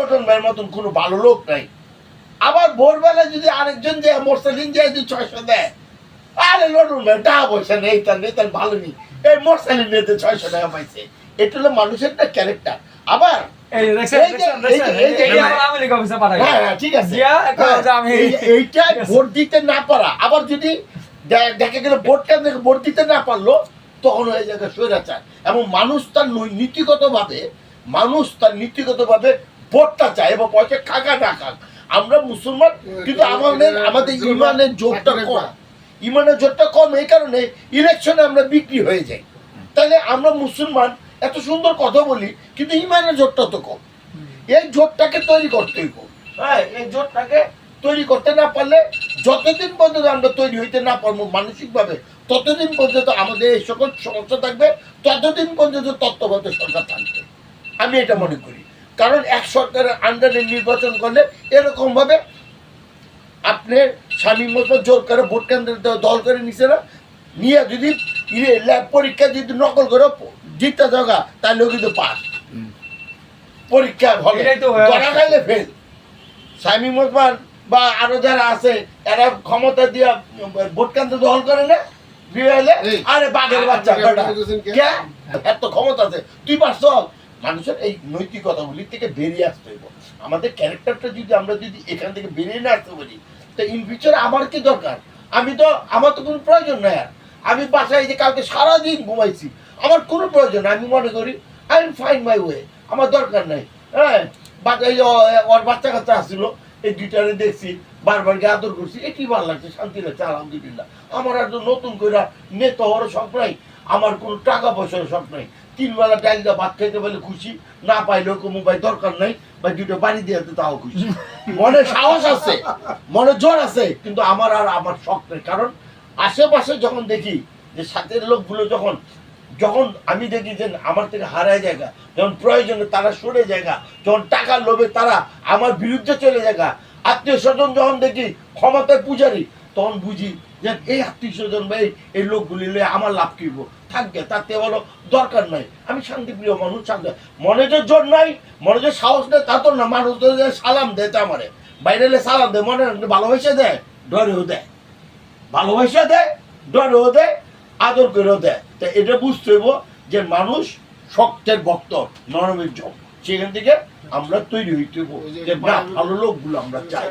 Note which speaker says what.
Speaker 1: লটন ভাইয়ের মতন কোনো ভালো লোক নাই। আবার ভোরবেলা যদি আরেকজন যে মোরসালিন যে 600 দেয়, আরে লটন ভাই টাকা পয়সা নেই, তার নেই, তার ভালো নেই, এই মোরসালিন নিতে 600 টাকা পাইছে। এটা হলো মানুষের একটা ক্যারেক্টার। আবার এইটা ভোট দিতে না পারা, আবার যদি দেখা গেলে ভোট কেন্দ্রে ভোট দিতে না পারলো, তখন হয়ে যাবে স্বৈরাচার। এবং মানুষ তার নীতিগতভাবে ভোটটা চায় এবং পয়সা খাকা না খাক। আমরা মুসলমান, কিন্তু আমাদের ইমানের জোরটা কম, এই কারণে ইলেকশনে আমরা বিক্রি হয়ে যাই। তাহলে আমরা মুসলমান এত সুন্দর কথা বলি, কিন্তু ইমানের জোরটা তো কম। এই জোটটাকে তৈরি করতেই কম। হ্যাঁ, এই জোটটাকে তৈরি করতে না পারলে, যতদিন পর্যন্ত আমরা তৈরি হইতে না পারবো মানসিকভাবে, ততদিন পর্যন্ত আমাদের এই সকল সমস্যা থাকবে, ততদিন পর্যন্ত তত্ত্বাবধায়ক সরকার থাকবে। আমি এটা মনে করি। কারণ এক সরকারের আন্ডারে নির্বাচন করলে এরকম ভাবে আপনি শামীম মোহাম্মদ জোর করে ভোট কেন্দ্রে দল করে নিছে না, নিয়ে যদি ল্যাব পরীক্ষা যদি নকল করে জিততে জায়গা, তাহলে কিন্তু পাস। পরীক্ষা হলে ধরা খাইলে ফেল। শামীম মোহাম্মদ বা আরো যারা আছে, এরা ক্ষমতা দিয়ে ভোট কেন্দ্র দখল করে না, আরে বাঘের বাচ্চা এত ক্ষমতা আছে, তুই পারছ। মানুষের এই নৈতিকতাগুলি থেকে বেরিয়ে আসতে হইব। আমাদের ক্যারেক্টারটা যদি আমরা এখান থেকে বেরিয়ে না আসতে পারি, তো ইন ফিউচারে আমার কি দরকার? আমার তো কোনো প্রয়োজন নাই। আর আমি বাসায় যে কালকে সারাদিন ঘুমাইছি, আমার কোনো প্রয়োজন নাই। আমি মনে করি I am fine my way, আমার দরকার নাই। হ্যাঁ, ওর বাচ্চা কাচ্চা আসছিল, এই দুইটারে দেখছি, বারবার গিয়ে আদর করছি, এটি ভালো লাগছে, শান্তি লাগছে, আলহামদুলিল্লাহ। আমার আর নতুন করে নেতা হওয়ার শখ নাই, আমার কোনো টাকা পয়সার শখ নাই। 3 বেলা ডাল দিয়ে ভাত খাইতে পারলে খুশি, না পাইলেও কোনো ভাই দরকার নাই, বা দুটো বাড়ি দিয়ে তাও খুশি। মনে সাহস আছে, মনে জোর আছে, কিন্তু আমার শখ নেই। কারণ আশেপাশে যখন দেখি যে সাথের লোকগুলো যখন আমি দেখি যে আমার থেকে হারায় জায়গা, যখন প্রয়োজনে তারা সরে জায়গা, যখন টাকার লোভে তারা আমার বিরুদ্ধে চলে জায়গা, আত্মীয় স্বজন যখন দেখি ক্ষমতায় পূজারি, তখন বুঝি যে এই আত্মীয় স্বজন বা এই লোকগুলি আমার লাভ কিনবো থাকবে, তাতে বলো দরকার নাই। আমি শান্তিপ্রিয় মানুষ, শান্তি মনে যে জোর নাই, মনে যে সাহস নেই, তা তো না। মানুষ তো সালাম দেয়, তা আমারে বাইরে সালাম দেয়, মনে ভালোবাসা দেয়, ডরেও দেয়, ভালোবাসা দেয়, ডরেও দেয়, আদর করেও দেয়। তা এটা বুঝতে হইব যে মানুষ শক্তের ভক্ত, নরমের জম। সেখান থেকে আমরা তৈরি হইতে হইব যে ভালো লোকগুলো আমরা চাই।